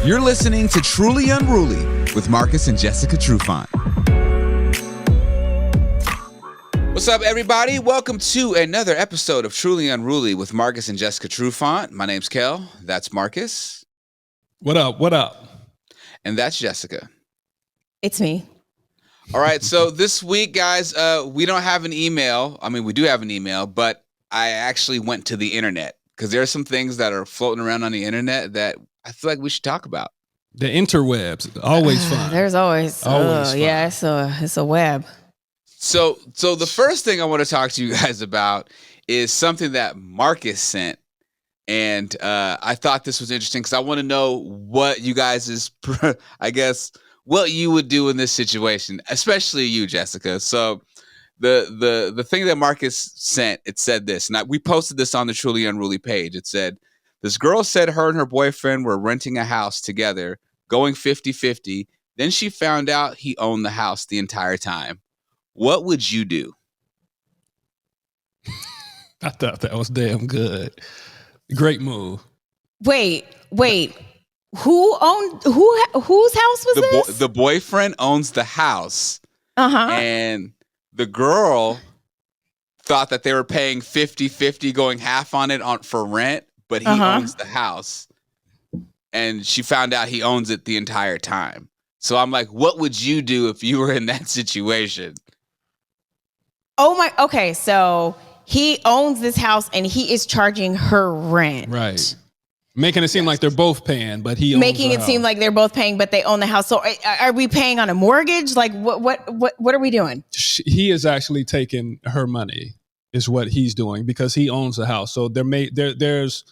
You're listening to Truly Unruly with Marcus and Jessica Trufant. What's up, everybody? Welcome to another episode of Truly Unruly with Marcus and Jessica Trufant. My name's Kel. That's Marcus. What up? What up? And that's Jessica. It's me. All right. So this week, guys, we don't have an email. I mean, we do have an email, but I actually went to the internet because there are some things that are floating around on the internet that I feel like we should talk about. The interwebs, always fun. There's always fun. Yeah, it's a web. So the first thing I want to talk to you guys about is something that Marcus sent. And I thought this was interesting because I want to know what you guys what you would do in this situation, especially you, Jessica. So the thing that Marcus sent, it said this, and we posted this on the Truly Unruly page. It said, this girl said her and her boyfriend were renting a house together, going 50-50. Then she found out he owned the house the entire time. What would you do? I thought that was damn good. Great move. Wait. Whose house was this? The boyfriend owns the house. Uh-huh. And the girl thought that they were paying 50-50, going half on it for rent, but he owns the house. And she found out he owns it the entire time. So I'm like, what would you do if you were in that situation? Okay, so he owns this house and he is charging her rent. Right. Making it seem like they're both paying, but he owns Making it seem like they're both paying, but they own the house. So are we paying on a mortgage? Like what are we doing? He is actually taking her money, is what he's doing, because he owns the house. So there's.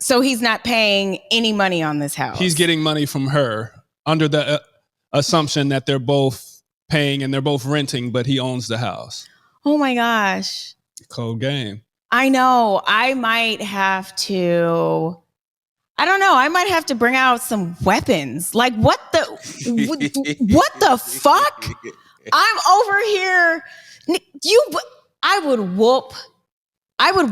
So he's not paying any money on this house. He's getting money from her under the assumption that they're both paying and they're both renting, but he owns the house. Oh my gosh. Cold game. I know. I might have to bring out some weapons. Like what the fuck? I'm over here. I would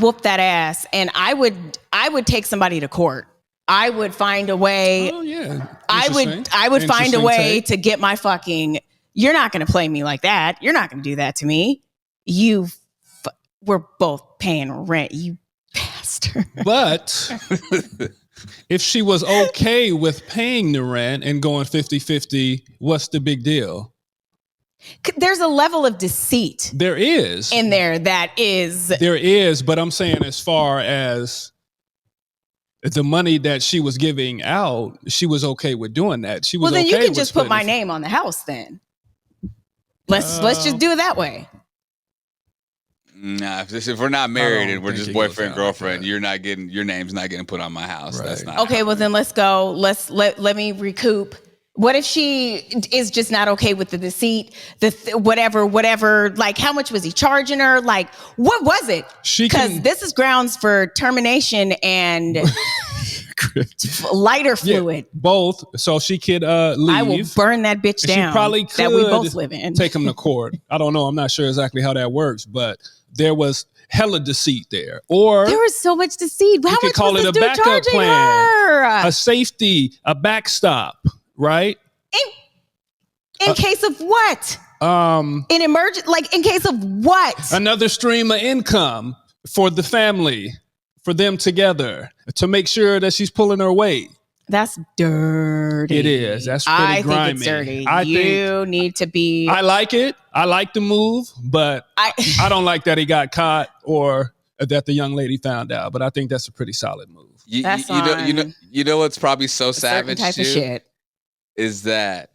whoop that ass, and I would take somebody to court. I would find a way. Oh yeah. I would find a way to get my fucking. You're not going to play me like that. You're not going to do that to me. We're both paying rent, you bastard. But if she was okay with paying the rent and going 50-50, what's the big deal? There's a level of deceit. There is. In there that is. There is, but I'm saying as far as the money that she was giving out, she was okay with doing that. She was well, then okay you can just put my name on the house then. Let's just do it that way. Nah, if we're not married and we're just boyfriend, girlfriend, your name's not getting put on my house. Right. That's not okay. Well, then let's go. Let me recoup. What if she is just not okay with the deceit, whatever, like how much was he charging her? Like, what was it? Because this is grounds for termination and lighter fluid. Yeah, both. So she could leave. I will burn that bitch down. She probably could that we both live in. Take him to court. I don't know. I'm not sure exactly how that works, but there was hella deceit there. Or there was so much deceit. How much call was it this a dude backup charging plan, her? a safety, a backstop, right? In case of what? In emergent, like in case of what? Another stream of income for the family, for them together, to make sure that she's pulling her weight. That's dirty. It is. That's pretty grimy. I think it's dirty. You need to be. I like it. I like the move, but I don't like that he got caught or that the young lady found out. But I think that's a pretty solid move. You know what's probably so savage type too, of shit is that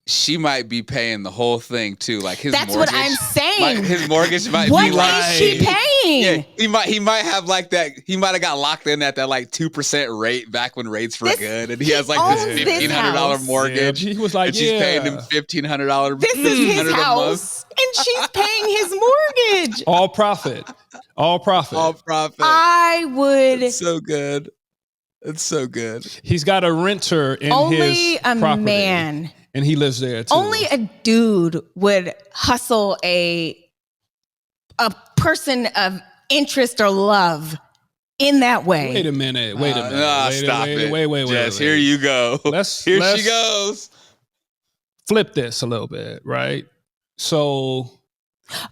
she might be paying the whole thing too. Like his That's mortgage, what I'm saying. His mortgage might what be like. What is she paying? Yeah, he might have like that. He might have got locked in at that like 2% rate back when rates were good, and he has like this $1,500 mortgage. Yeah, he was like, and she's paying him $1,500. This is his house, and she's paying his mortgage. All profit. All profit. All profit. I would. It's so good. It's so good. He's got a renter in his property. Only a man. And he lives there too. Only a dude would hustle a person of interest or love in that way. Wait a minute. Wait. Jess, here you go. Let's she goes. Flip this a little bit, right? So,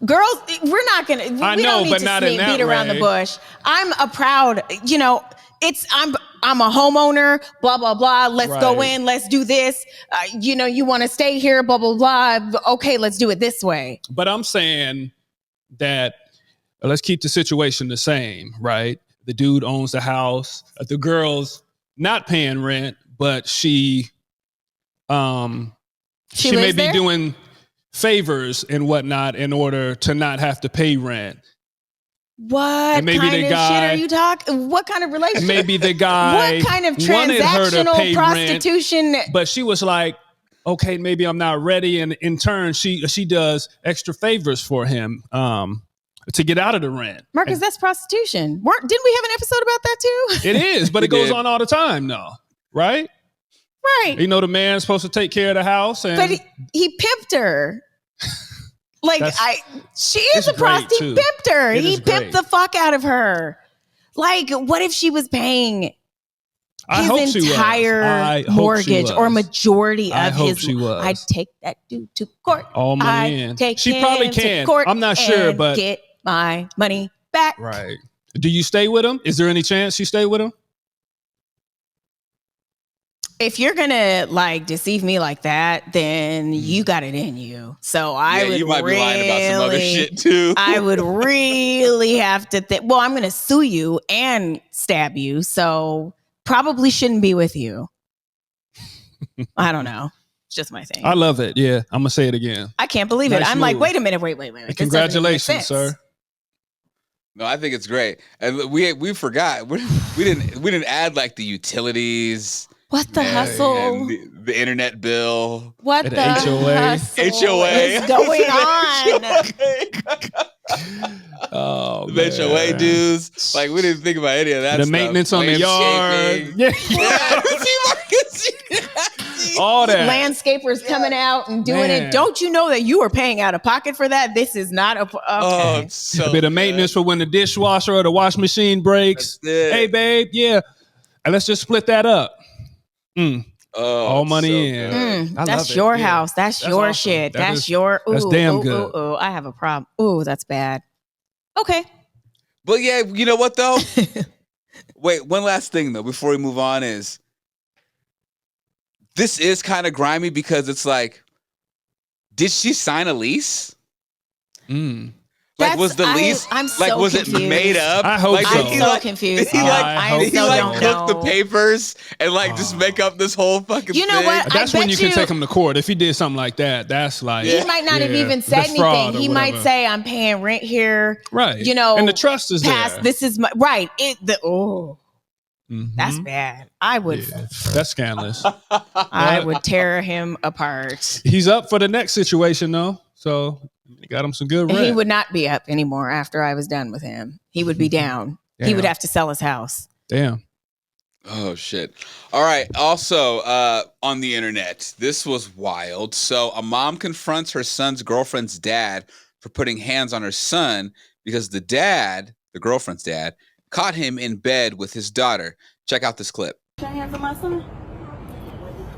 girls, we're not gonna. I we know, don't need but to not in that beat around way. the bush. I'm a proud. I'm a homeowner. Blah blah blah. Let's go Right. in. Let's do this. You want to stay here. Blah blah blah. Okay, let's do it this way. but I'm saying that let's keep the situation the same, right? The dude owns the house. The girl's not paying rent, but she may lives be there? doing favors and whatnot in order to not have to pay rent. What And maybe kind the of guy- shit are you talking? What kind of relationship? Maybe the guy What kind of wanted her to transactional pay prostitution? rent, but she was like, okay, maybe I'm not ready. And in turn, she does extra favors for him to get out of the rent. Marcus, that's prostitution. Didn't we have an episode about that too? It is, but We it goes did. on all the time though, right? Right. You know, the man's supposed to take care of the house. And But he pimped her. Like she is it's a great, prostitute. He too. pimped her. It He is pimped great. the fuck out of her. Like, what if she was paying I hope his she was. entire I hope she mortgage or was. majority I of hope his? she was. I'd take that dude to court. All money in. Take She him probably to can. court I'm not sure, and but get my money back. right. Do you stay with him? Is there any chance you stay with him? If you're gonna like deceive me like that, then you got it in you. So I would you might be lying about some other really- shit too. I would really have to think, well, I'm going to sue you and stab you. So probably shouldn't be with you. I don't know. It's just my thing. I love it. Yeah, I'm gonna say it again. I can't believe it. Nice I'm like, move. wait a minute. Wait. This doesn't even make Congratulations, sense. sir. No, I think it's great. And we forgot. We didn't add like the utilities. What the and hustle? the internet bill. What And the HOA. hustle is going on? Oh, The man. HOA dues. Like we didn't think about any of that. The stuff. maintenance on the yard. Landscaping. Yeah. Yeah. See, Marcus? All that. Landscapers coming out and doing Man. it. Don't you know that you are paying out of pocket for that? This is not a. Okay. Oh, it's so A bit of good. maintenance for when the dishwasher or the wash machine breaks. That's it. Hey, babe, yeah. And let's just split that up. Oh, all it's money so in. good. I That's love it. your Yeah. house. That's your awesome. shit. That That's is- your. Ooh, that's damn ooh, good. Ooh, I have a problem. Ooh, that's bad. Okay. But yeah, you know what though? Wait, one last thing though before we move on is this is kind of grimy because it's like, did she sign a lease? Like, was the lease I'm like so was confused. it made up? I hope like, so. did I'm he, so like, confused. He I hope he so like don't cooked the know. papers and like just make up this whole fucking You know thing. what? That's I when bet you can you- take him to court. If he did something like that, that's like He might not have even said that's fraud anything. or He might whatever. say, "I'm paying rent here." right. you know, and the trust is Past there. this is my right. Mhm. That's bad. I would. Yeah, that's scandalous. I would tear him apart. He's up for the next situation though, so he got him some good rent. He would not be up anymore after I was done with him. He would be down. He would Damn. have to sell his house. Damn. Oh shit. All right. Also, on the internet, this was wild. So a mom confronts her son's girlfriend's dad for putting hands on her son because the girlfriend's dad, caught him in bed with his daughter. Check out this clip. Put your hands on my son.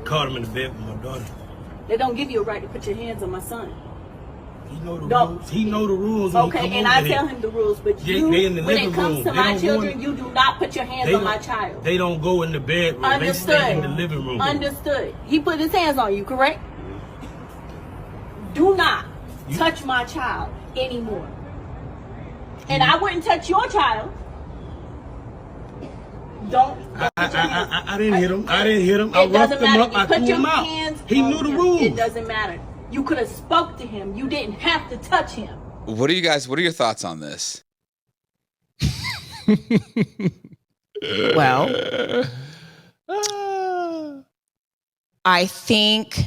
Caught him in the bed with my daughter. They don't give you a right to put your hands on my son. He know the Don't. rules. He know the rules. when he Okay, come and over I here. tell him the rules, but They- you, they in the when living it comes room. to They my don't children, go you do not put your hands They on my don't- child. They don't go in the bedroom. Understood. They stay in the living room. Understood. He put his hands on you, correct? Do not touch my child anymore. And I wouldn't touch your child. Don't. I didn't hit him. I didn't hit him. I It roughed doesn't him matter. up. You I put threw your him out. hands He on knew the him. rules. It doesn't matter. You could have spoke to him. You didn't have to touch him. What are your thoughts on this? Well, I think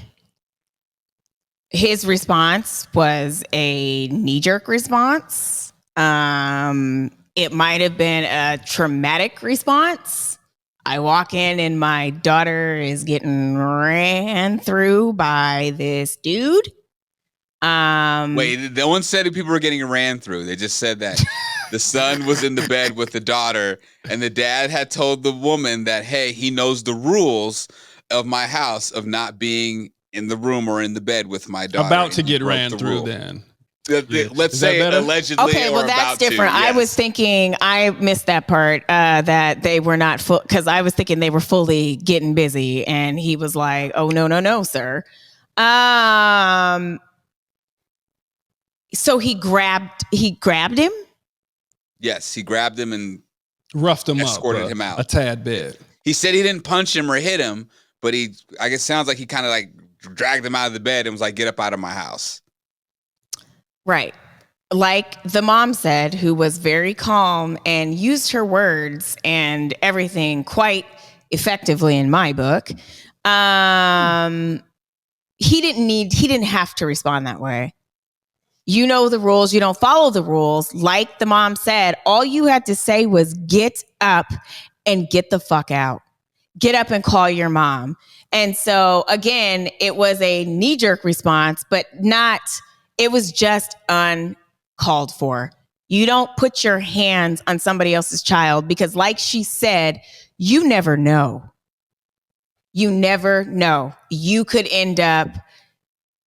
his response was a knee-jerk response. It might have been a traumatic response. I walk in and my daughter is getting ran through by this dude. Wait, no one said that people were getting ran through. They just said that The son was in the bed with the daughter, and the dad had told the woman that, hey, he knows the rules of my house of not being in the room or in the bed with my daughter. About to and he get broke ran the through rule. then. Let's Is that say better? allegedly. Okay, well or that's about different. To, I was yes. thinking I missed that part that they were not full because I was thinking they were fully getting busy, and he was like, "Oh no, sir." So he grabbed him. Yes, he grabbed him and Roughed him escorted up him out a tad bit. He said he didn't punch him or hit him, but I guess sounds like he kind of like dragged him out of the bed and was like, "Get up out of my house." Right. Like the mom said, who was very calm and used her words and everything quite effectively in my book. He didn't have to respond that way. You know the rules, you don't follow the rules. Like the mom said, all you had to say was get up and get the fuck out. Get up and call your mom. And so again, it was a knee-jerk response, but it was just uncalled for. You don't put your hands on somebody else's child because like she said, you never know. You never know. You could end up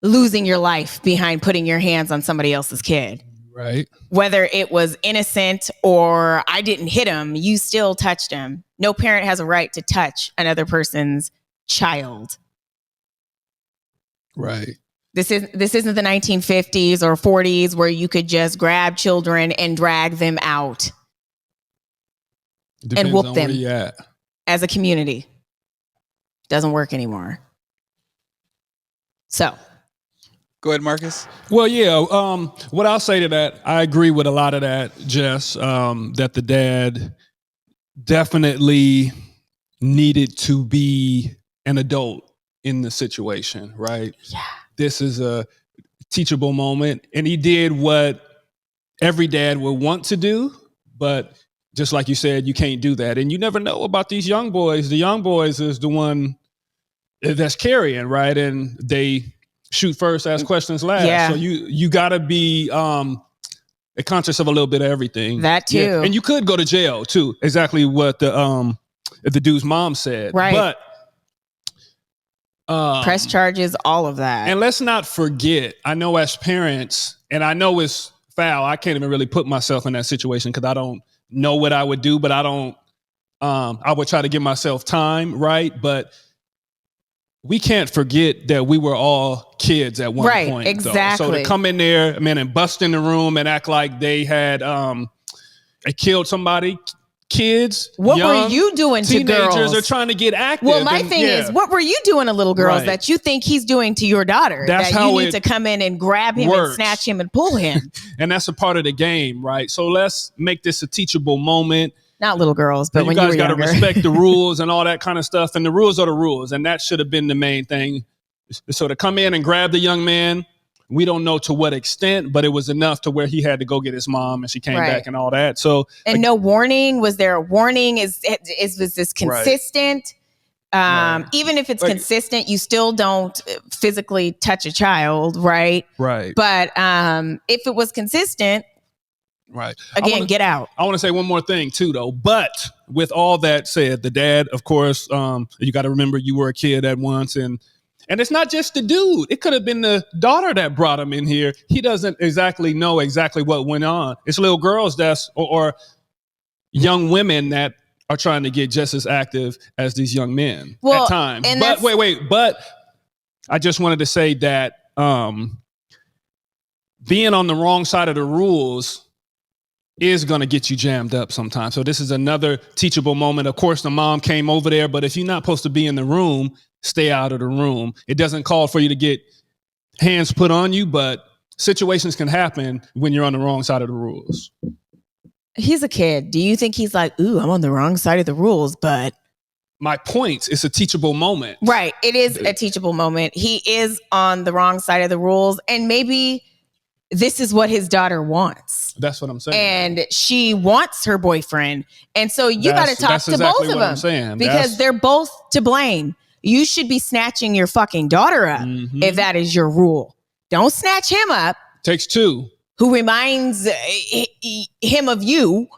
losing your life behind putting your hands on somebody else's kid. Right. Whether it was innocent or I didn't hit him, you still touched him. No parent has a right to touch another person's child. Right. This isn't the 1950s or 40s where you could just grab children and drag them out. Depends and whoop on them where you at. as a community. Doesn't work anymore. So. Go ahead, Marcus. Well, yeah. What I'll say to that, I agree with a lot of that, Jess, that the dad definitely needed to be an adult in the situation, right? Yeah. This is a teachable moment. And he did what every dad would want to do, but just like you said, you can't do that. And you never know about these young boys. The young boys is the one that's carrying, right? And they shoot first, ask questions last. Yeah. So you got to be conscious of a little bit of everything. That too. Yeah. And you could go to jail too. Exactly what the dude's mom said. Right. But press charges, all of that. And let's not forget, I know as parents, and I know it's foul, I can't even really put myself in that situation because I don't know what I would do, but I would try to give myself time, right? But we can't forget that we were all kids at one point. Right, exactly. So to come in there, man, and bust in the room and act like they had they killed somebody, kids, what young, were you doing to teenagers girls? are trying to get active. Well, my thing is, what were you doing to little girls Right. that you think he's doing to your daughter? That's that how you need it to come in and grab him works. and snatch him and pull him. And that's a part of the game, right? So let's make this a teachable moment. Not little girls, but And when you you guys were got to younger. respect the rules and all that kind of stuff. And the rules are the rules. And that should have been the main thing. So to come in and grab the young man, we don't know to what extent, but it was enough to where he had to go get his mom and she came Right. back and all that. So And no warning. Was there a warning? Was this consistent? Right. Even if it's Like- consistent, you still don't physically touch a child, right? right, But if it was consistent, right. again, get out. I want to say one more thing too, though. But with all that said, the dad, of course, you got to remember you were a kid at once, and it's not just the dude. It could have been the daughter that brought him in here. He doesn't exactly know exactly what went on. It's little girls or young women that are trying to get just as active as these young men Well, at times. and But that's- but I just wanted to say that being on the wrong side of the rules is going to get you jammed up sometimes. So this is another teachable moment. Of course, the mom came over there, but if you're not supposed to be in the room, stay out of the room. It doesn't call for you to get hands put on you, but situations can happen when you're on the wrong side of the rules. He's a kid. Do you think he's like, ooh, I'm on the wrong side of the rules, but My point, it's a teachable moment. right. It is a teachable moment. He is on the wrong side of the rules. And maybe this is what his daughter wants. That's what I'm saying. And she wants her boyfriend. And so you got to talk that's to exactly both of what I'm them saying. because they're both to blame. You should be snatching your fucking daughter up Mhm. if that is your rule. Don't snatch him up. Takes two. who reminds him of you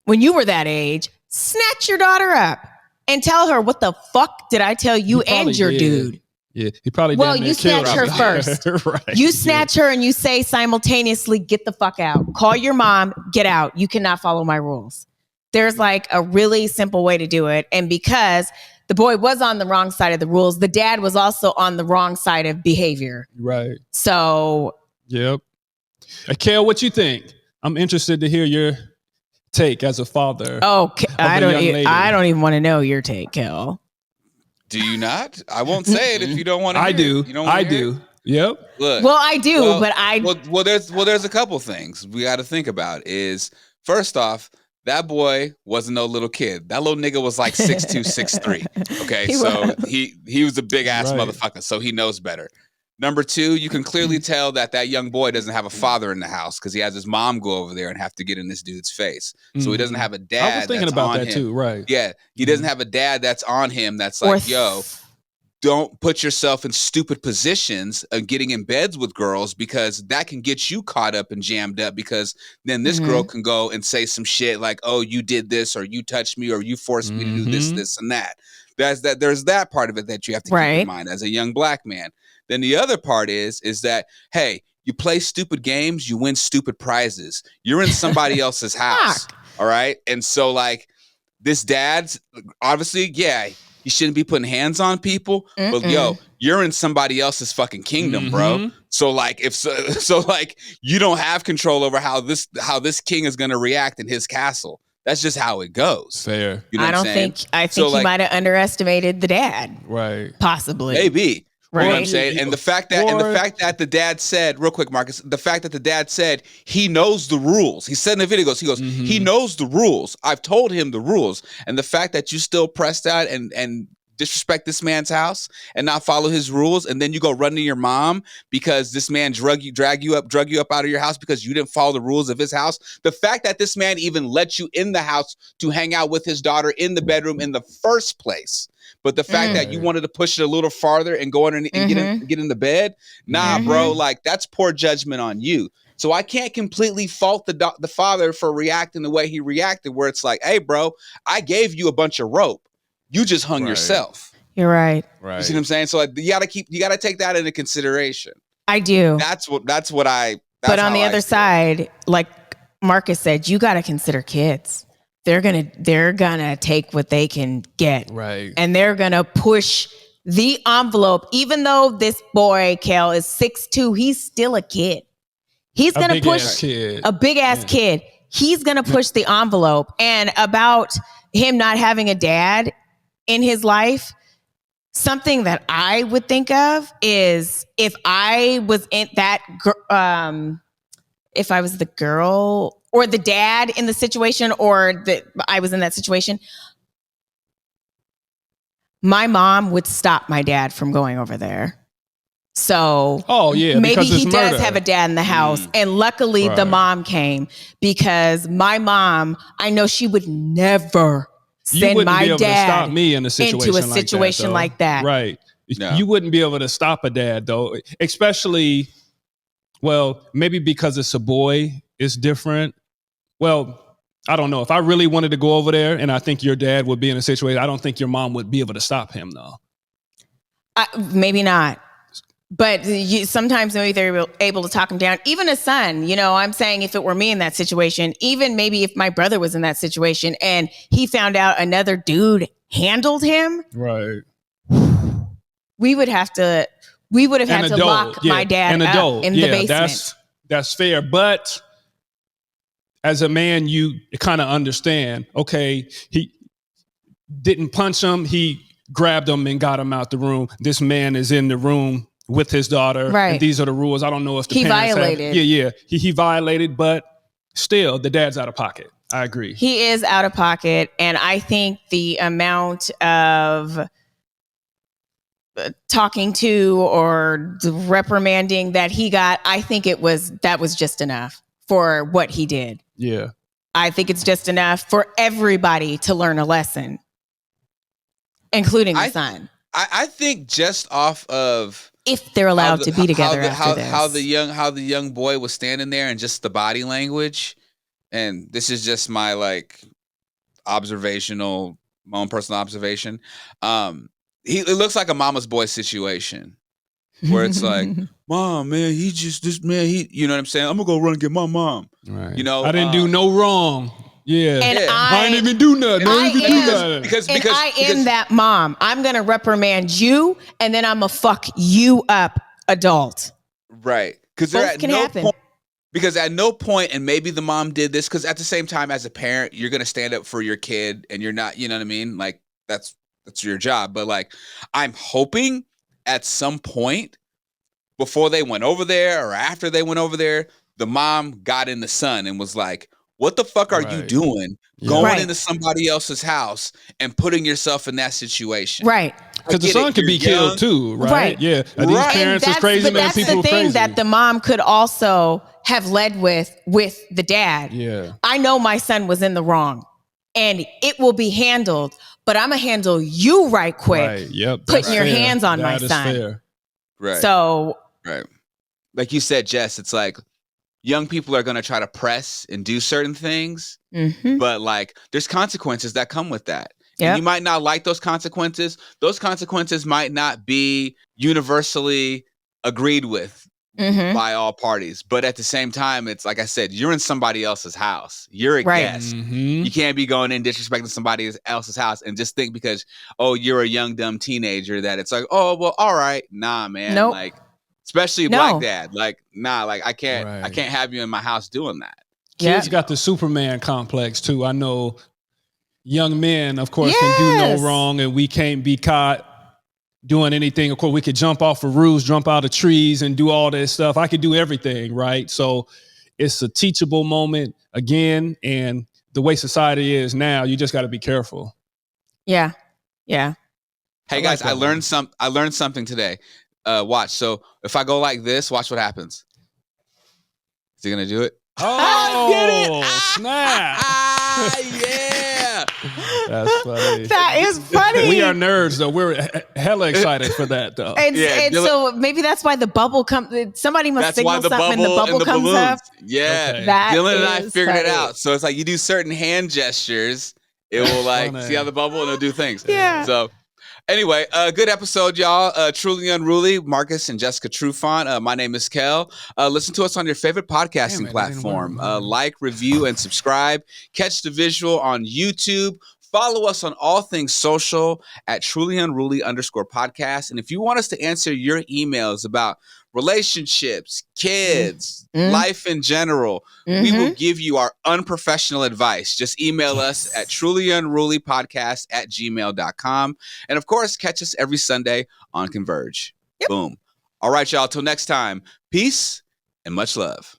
when you were that age, snatch your daughter up and tell her, what the fuck did I tell you and your dude? Yeah, he probably Well, damn near you snatch her killed first. right. You snatch her and you say simultaneously, get the fuck out. Call your mom, get out. You cannot follow my rules. There's like a really simple way to do it. And because the boy was on the wrong side of the rules, the dad was also on the wrong side of behavior. Right. So. Yep. Hey, Kel, what you think? I'm interested to hear your take as a father. Oh, I don't even want to know your take, Kel. Do you not? I won't say it if you don't want to. I do. You don't I do. Yep. Look. Well, I do, but I. Well, there's a couple things we got to think about. Is first off, that boy wasn't no little kid. That little nigga was like 6'2", 6'3". Okay, he was a big ass motherfucker, so he knows better. Number two, you can clearly tell that young boy doesn't have a father in the house because he has his mom go over there and have to get in this dude's face. So he doesn't have a dad. I was thinking about that too, right? Yeah, he doesn't have a dad that's on him that's like, yo, don't put yourself in stupid positions of getting in beds with girls because that can get you caught up and jammed up because then this girl can go and say some shit like, oh, you did this or you touched me or you forced me to do this, and that. There's that part of it that you have to keep in mind as a young black man. Then the other part is that, hey, you play stupid games, you win stupid prizes. You're in somebody else's house, all right? And so, like, this dad's, obviously, yeah, you shouldn't be putting hands on people, but, yo, you're in somebody else's fucking kingdom, bro. So, like, like, you don't have control over how this king is going to react in his castle. That's just how it goes. Fair. You know I think he might have underestimated the dad. Right. Possibly. Maybe. Right. You know what I'm saying? And the fact that the dad said, real quick, Marcus, the fact that the dad said he knows the rules. He said in the video, he goes, he knows the rules. I've told him the rules. And the fact that you still press that and disrespect this man's house and not follow his rules, and then you go run to your mom because this man drug you up out of your house because you didn't follow the rules of his house. The fact that this man even let you in the house to hang out with his daughter in the bedroom in the first place. But the fact that you wanted to push it a little farther and go in and get in the bed, nah, bro, like that's poor judgment on you. So I can't completely fault the father for reacting the way he reacted, where it's like, hey, bro, I gave you a bunch of rope. You just hung yourself. You're right. You see what I'm saying? So like, you gotta take that into consideration. I do. But on the other side, like Marcus said, you got to consider kids. They're gonna take what they can get, right? And they're gonna push the envelope. Even though this boy Kel is 6'2", he's still a kid. He's gonna push a big ass kid. He's gonna push the envelope. And about him not having a dad in his life, something that I would think of is if I was in that, if I was the girl or the dad in the situation, or I was in that situation, my mom would stop my dad from going over there. So maybe he does have a dad in the house. And luckily the mom came, because my mom, I know she would never send my dad to stop me in into a situation like that. Right. No. You wouldn't be able to stop a dad though, especially, well, maybe because it's a boy, it's different. Well, I don't know. If I really wanted to go over there and I think your dad would be in a situation, I don't think your mom would be able to stop him though. Maybe not. But sometimes maybe they're able to talk him down. Even a son, I'm saying if it were me in that situation, even maybe if my brother was in that situation and he found out another dude handled him, right? We would have had to lock my dad up in the basement. That's fair. But as a man, you kind of understand, okay, he didn't punch him. He grabbed him and got him out the room. This man is in the room with his daughter. Right. And these are the rules. I don't know if the he parents violated. He violated, but still the dad's out of pocket. I agree. He is out of pocket. And I think the amount of talking to or reprimanding that he got, I think that was just enough for what he did. Yeah. I think it's just enough for everybody to learn a lesson, including the son. I think just off of if they're allowed to be together after this. How the young boy was standing there and just the body language, and this is just my like my own personal observation. It looks like a mama's boy situation where it's like, Mom, man, you know what I'm saying? I'm gonna go run and get my mom. Right. You know, I didn't do no wrong. Yeah. And Yeah. I didn't even do nothing. Because I am that mom. I'm gonna reprimand you, and then I'm gonna fuck you up, adult. right. Because Both can happen. Because at no point, and maybe the mom did this, because at the same time, as a parent, you're gonna stand up for your kid, and you're not, you know what I mean? Like that's your job. But like, I'm hoping at some point before they went over there or after they went over there, the mom got in the son and was like, what the fuck are you doing going into somebody else's house and putting yourself in that situation? Right. Because the son could be killed too, right? Yeah. These parents are crazy, man. People are crazy. That's the thing that the mom could also have led with the dad. Yeah. I know my son was in the wrong and it will be handled, but I'm going to handle you right quick. Right. Yep. Putting your hands on my son. Fair. Right. So. Right. Like you said, Jess, it's like, young people are going to try to press and do certain things, but like there's consequences that come with that. Yep. And you might not like those consequences. Those consequences might not be universally agreed with by all parties. But at the same time, it's like I said, you're in somebody else's house. You're a guest. You can't be going in disrespecting somebody else's house and just think because, oh, you're a young, dumb teenager that it's like, oh, well, all right. Nah, man. Nope. Like, especially black dad. Like, nah, like I can't have you in my house doing that. Kids got the Superman complex too. I know young men, of course, can do no wrong and we can't be caught doing anything. Of course, we could jump off of roofs, jump out of trees and do all this stuff. I could do everything, right? So it's a teachable moment again. And the way society is now, you just got to be careful. Yeah. Yeah. Hey guys, I learned something today. Watch. So if I go like this, watch what happens. Is he gonna do it? Oh, get it! Snap! Yeah. That's funny. That is funny. We are nerds, though. We're hella excited for that, though. And so maybe that's why the bubble comes. Somebody must signal something and the bubble comes balloons. up. Yeah. Okay. Dylan and I figured it out. So it's like you do certain hand gestures, it will like see how the bubble and it'll do things. Yeah. So. Anyway, good episode, y'all. Truly Unruly, Marcus and Jessica Trufant. My name is Kel. Listen to us on your favorite podcasting platform. Like, review, and subscribe. Catch the visual on YouTube. Follow us on all things social at trulyunruly_podcast. And if you want us to answer your emails about relationships, kids, life in general, we will give you our unprofessional advice. Just email us at trulyunrulypodcast@gmail.com. And of course, catch us every Sunday on Converge. Boom. All right, y'all. Till next time, peace and much love.